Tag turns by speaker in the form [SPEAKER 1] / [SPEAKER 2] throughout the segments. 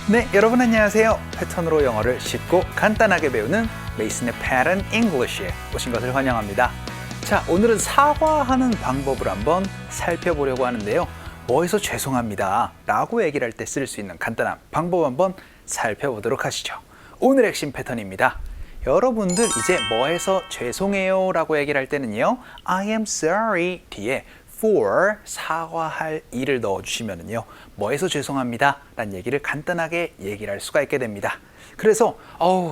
[SPEAKER 1] 네, 여러분 안녕하세요. 패턴으로 영어를 쉽고 간단하게 배우는 메이슨의 Pattern English에 오신 것을 환영합니다. 자, 오늘은 사과하는 방법을 한번 살펴보려고 하는데요. 뭐해서 죄송합니다 라고 얘기를 할 때 쓸 수 있는 간단한 방법 한번 살펴보도록 하시죠. 오늘의 핵심 패턴입니다. 여러분들 이제 뭐해서 죄송해요 라고 얘기를 할 때는요, I am sorry 뒤에 for 사과할 일을 넣어주시면은요, 뭐해서 죄송합니다 라는 얘기를 간단하게 얘기를 할 수가 있게 됩니다. 그래서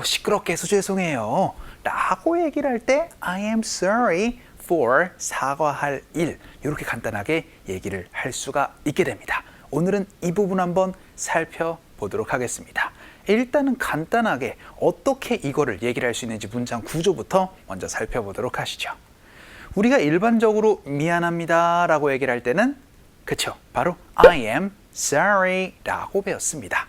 [SPEAKER 1] 시끄럽게 해서 죄송해요 라고 얘기를 할 때 I am sorry for 사과할 일, 이렇게 간단하게 얘기를 할 수가 있게 됩니다. 오늘은 이 부분 한번 살펴보도록 하겠습니다. 일단은 간단하게 어떻게 이거를 얘기를 할 수 있는지 문장 구조부터 먼저 살펴보도록 하시죠. 우리가 일반적으로 미안합니다 라고 얘기를 할 때는 그쵸, 바로 I am sorry 라고 배웠습니다.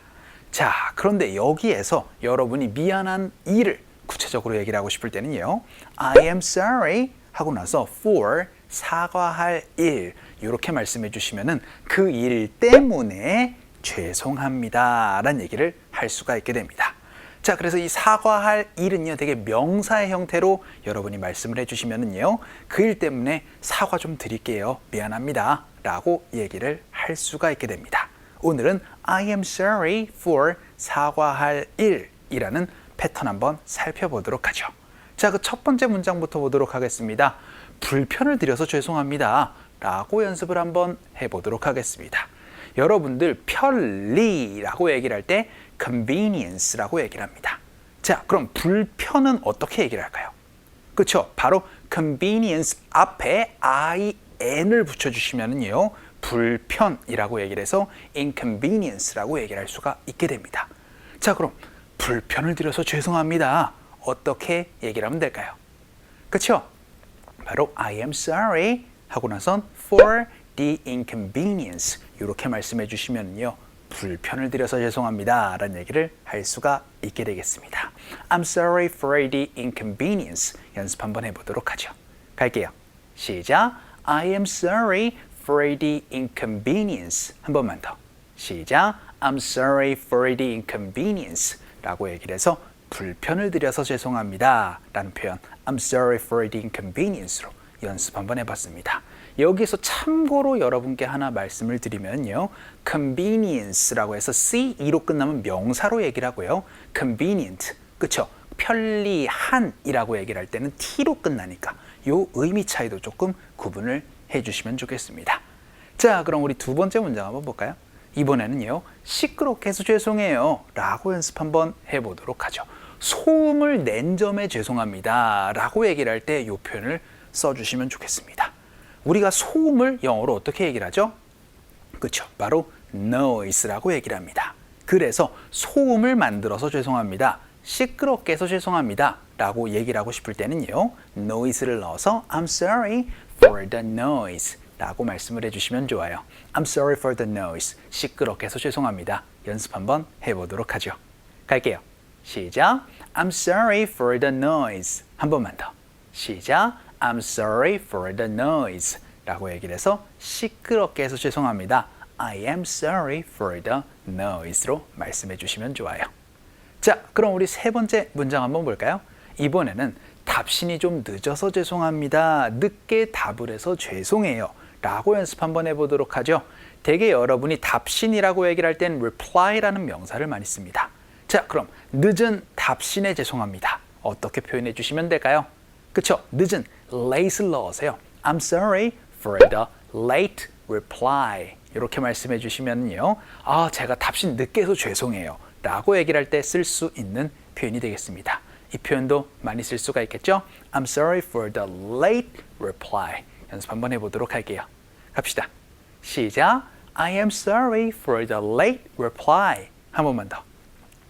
[SPEAKER 1] 자, 그런데 여기에서 여러분이 미안한 일을 구체적으로 얘기를 하고 싶을 때는요, I am sorry 하고 나서 for 사과할 일, 이렇게 말씀해 주시면은 그 일 때문에 죄송합니다 라는 얘기를 할 수가 있게 됩니다. 자, 그래서 이 사과할 일은요, 되게 명사의 형태로 여러분이 말씀을 해주시면은요, 그 일 때문에 사과 좀 드릴게요, 미안합니다 라고 얘기를 할 수가 있게 됩니다. 오늘은 I am sorry for 사과할 일이라는 패턴 한번 살펴보도록 하죠. 자, 그 첫 번째 문장부터 보도록 하겠습니다. 불편을 드려서 죄송합니다 라고 연습을 한번 해보도록 하겠습니다. 여러분들 편리라고 얘기를 할 때 convenience라고 얘기를 합니다. 자, 그럼 불편은 어떻게 얘기를 할까요? 그렇죠? 바로 convenience 앞에 in을 붙여주시면은요, 불편이라고 얘기를 해서 inconvenience라고 얘기를 할 수가 있게 됩니다. 자, 그럼 불편을 드려서 죄송합니다. 어떻게 얘기를 하면 될까요? 그렇죠? 바로 I am sorry 하고 나선 for the inconvenience, 이렇게 말씀해 주시면요, 불편을 드려서 죄송합니다 라는 얘기를 할 수가 있게 되겠습니다. I'm sorry for the inconvenience. 연습 한번 해보도록 하죠. 갈게요. 시작. I am sorry for the inconvenience. 한 번만 더. 시작. I'm sorry for the inconvenience 라고 얘기를 해서 불편을 드려서 죄송합니다 라는 표현 I'm sorry for the inconvenience로 연습 한번 해봤습니다. 여기서 참고로 여러분께 하나 말씀을 드리면요, convenience라고 해서 CE로 끝나면 명사로 얘기를 하고요, convenient, 그쵸? 편리한이라고 얘기를 할 때는 T로 끝나니까 요 의미 차이도 조금 구분을 해주시면 좋겠습니다. 자, 그럼 우리 두 번째 문장 한번 볼까요? 이번에는요, 시끄럽게 해서 죄송해요 라고 연습 한번 해보도록 하죠. 소음을 낸 점에 죄송합니다 라고 얘기를 할 때 이 표현을 써주시면 좋겠습니다. 우리가 소음을 영어로 어떻게 얘기를 하죠? 그렇죠, 바로 noise라고 얘기를 합니다. 그래서 소음을 만들어서 죄송합니다, 시끄럽게 해서 죄송합니다 라고 얘기를 하고 싶을 때는요, noise를 넣어서 I'm sorry for the noise 라고 말씀을 해주시면 좋아요. I'm sorry for the noise. 시끄럽게 해서 죄송합니다. 연습 한번 해보도록 하죠. 갈게요. 시작. I'm sorry for the noise. 한 번만 더. 시작. I'm sorry for the noise 라고 얘기를 해서 시끄럽게 해서 죄송합니다. I am sorry for the noise로 말씀해 주시면 좋아요. 자, 그럼 우리 세 번째 문장 한번 볼까요? 이번에는 답신이 좀 늦어서 죄송합니다. 늦게 답을 해서 죄송해요 라고 연습 한번 해보도록 하죠. 대개 여러분이 답신이라고 얘기를 할 땐 reply라는 명사를 많이 씁니다. 자, 그럼 늦은 답신에 죄송합니다. 어떻게 표현해 주시면 될까요? 그쵸? 늦은 late를 넣으세요. I'm sorry for the late reply. 이렇게 말씀해 주시면요, 제가 답신 늦게 해서 죄송해요 라고 얘기를 할 때 쓸 수 있는 표현이 되겠습니다. 이 표현도 많이 쓸 수가 있겠죠? I'm sorry for the late reply. 연습 한번 해보도록 할게요. 갑시다. 시작. I am sorry for the late reply. 한 번만 더.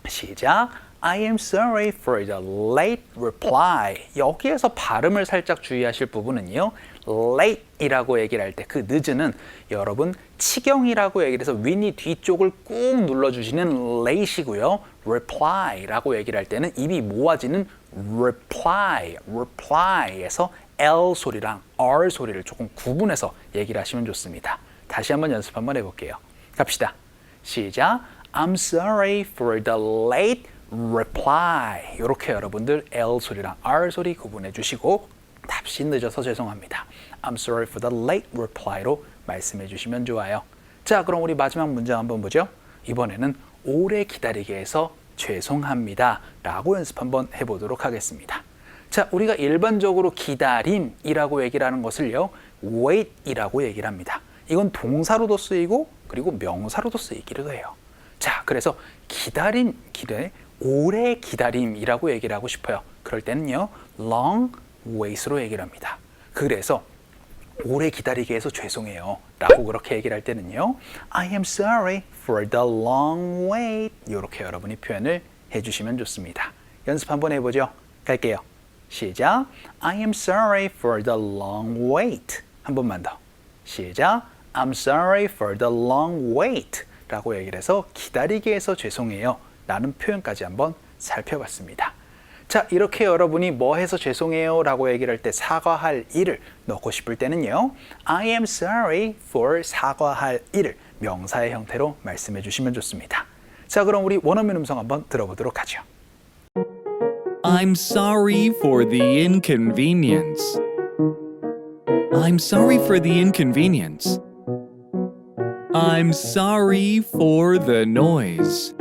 [SPEAKER 1] 시작. I am sorry for the late reply. 여기에서 발음을 살짝 주의하실 부분은요, late이라고 얘기를 할 때 그 늦은은 여러분 치경이라고 얘기를 해서 윗니 뒤쪽을 꾹 눌러주시는 late이고요, reply라고 얘기를 할 때는 입이 모아지는 reply에서 L 소리랑 R 소리를 조금 구분해서 얘기를 하시면 좋습니다. 다시 한번 연습 한번 해볼게요. 갑시다. 시작. I'm sorry for the late reply. 이렇게 여러분들 L 소리랑 R 소리 구분해 주시고 답시 늦어서 죄송합니다. I'm sorry for the late reply로 말씀해 주시면 좋아요. 자, 그럼 우리 마지막 문장 한번 보죠. 이번에는 오래 기다리게 해서 죄송합니다 라고 연습 한번 해보도록 하겠습니다. 자, 우리가 일반적으로 기다림이라고 얘기를 하는 것을요, wait이라고 얘기를 합니다. 이건 동사로도 쓰이고 그리고 명사로도 쓰이기도 해요. 자, 그래서 오래 기다림이라고 얘기를 하고 싶어요. 그럴 때는요, long wait으로 얘기를 합니다. 그래서 오래 기다리게 해서 죄송해요 라고 그렇게 얘기를 할 때는요, I am sorry for the long wait. 이렇게 여러분이 표현을 해주시면 좋습니다. 연습 한번 해보죠. 갈게요. 시작. I am sorry for the long wait. 한 번만 더. 시작. I'm sorry for the long wait 라고 얘기를 해서 기다리게 해서 죄송해요 라는 표현까지 한번 살펴봤습니다. 자, 이렇게 여러분이 뭐 해서 죄송해요 라고 얘기를 할 때 사과할 일을 넣고 싶을 때는요, I am sorry for 사과할 일을 명사의 형태로 말씀해 주시면 좋습니다. 자, 그럼 우리 원어민 음성 한번 들어보도록 하죠.
[SPEAKER 2] I'm sorry for the inconvenience. I'm sorry for the inconvenience. I'm sorry for the noise.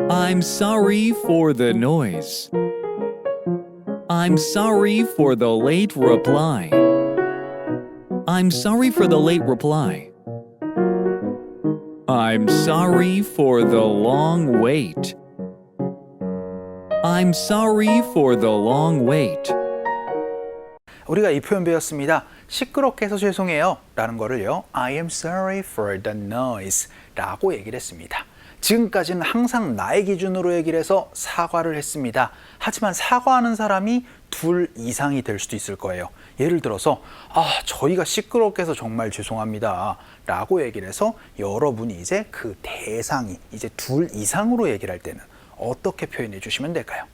[SPEAKER 2] I'm sorry for the noise. I'm sorry for the late reply. I'm sorry for the late reply. I'm sorry for the long wait. I'm sorry for the long wait.
[SPEAKER 1] 우리가 이 표현 배웠습니다. 시끄럽게 해서 죄송해요 라는 거를요, I am sorry for the noise 라고 얘기를 했습니다. 지금까지는 항상 나의 기준으로 얘기를 해서 사과를 했습니다. 하지만 사과하는 사람이 둘 이상이 될 수도 있을 거예요. 예를 들어서 저희가 시끄럽게 해서 정말 죄송합니다 라고 얘기를 해서 여러분이 이제 그 대상이 이제 둘 이상으로 얘기를 할 때는 어떻게 표현해 주시면 될까요?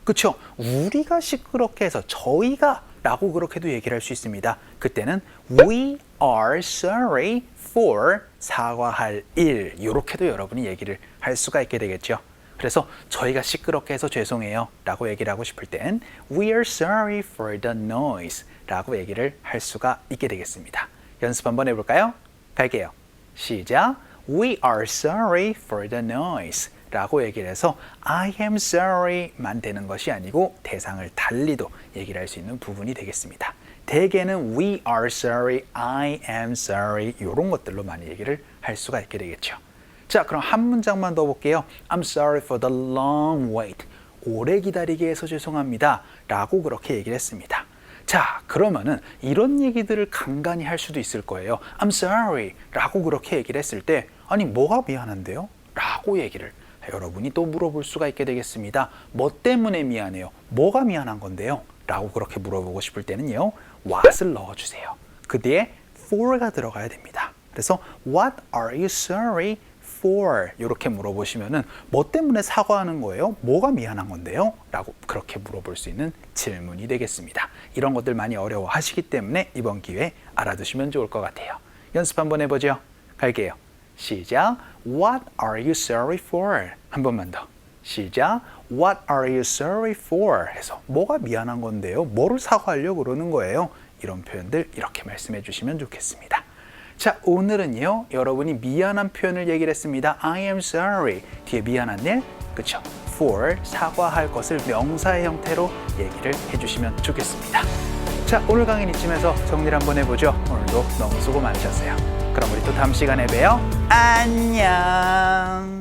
[SPEAKER 1] 그렇죠? 우리가 시끄럽게 해서 저희가 라고 그렇게도 얘기를 할 수 있습니다. 그때는 we are sorry for 사과할 일, 이렇게도 여러분이 얘기를 할 수가 있게 되겠죠. 그래서 저희가 시끄럽게 해서 죄송해요 라고 얘기를 하고 싶을 땐 we are sorry for the noise 라고 얘기를 할 수가 있게 되겠습니다. 연습 한번 해볼까요? 갈게요. 시작. We are sorry for the noise 라고 얘기를 해서 I am sorry만 되는 것이 아니고 대상을 달리도 얘기를 할 수 있는 부분이 되겠습니다. 대개는 we are sorry, I am sorry 이런 것들로 많이 얘기를 할 수가 있게 되겠죠. 자, 그럼 한 문장만 더 볼게요. I'm sorry for the long wait. 오래 기다리게 해서 죄송합니다 라고 그렇게 얘기를 했습니다. 자, 그러면은 이런 얘기들을 간간히 할 수도 있을 거예요. I'm sorry 라고 그렇게 얘기를 했을 때 아니 뭐가 미안한데요? 라고 얘기를 여러분이 또 물어볼 수가 있게 되겠습니다. 뭐 때문에 미안해요? 뭐가 미안한 건데요? 라고 그렇게 물어보고 싶을 때는요, what을 넣어주세요. 그 뒤에 for가 들어가야 됩니다. 그래서 what are you sorry for? 이렇게 물어보시면은 뭐 때문에 사과하는 거예요? 뭐가 미안한 건데요? 라고 그렇게 물어볼 수 있는 질문이 되겠습니다. 이런 것들 많이 어려워하시기 때문에 이번 기회에 알아두시면 좋을 것 같아요. 연습 한번 해보죠. 갈게요. 시작. What are you sorry for? 한 번만 더. 시작. What are you sorry for? 해서 뭐가 미안한 건데요? 뭐를 사과하려고 그러는 거예요? 이런 표현들 이렇게 말씀해 주시면 좋겠습니다. 자, 오늘은요, 여러분이 미안한 표현을 얘기를 했습니다. I am sorry. 뒤에 미안한 일, 그쵸? for, 사과할 것을 명사의 형태로 얘기를 해주시면 좋겠습니다. 자, 오늘 강의는 이쯤에서 정리를 한번 해보죠. 오늘도 너무 수고 많으셨어요. 그럼 우리 또 다음 시간에 봬요. 안녕.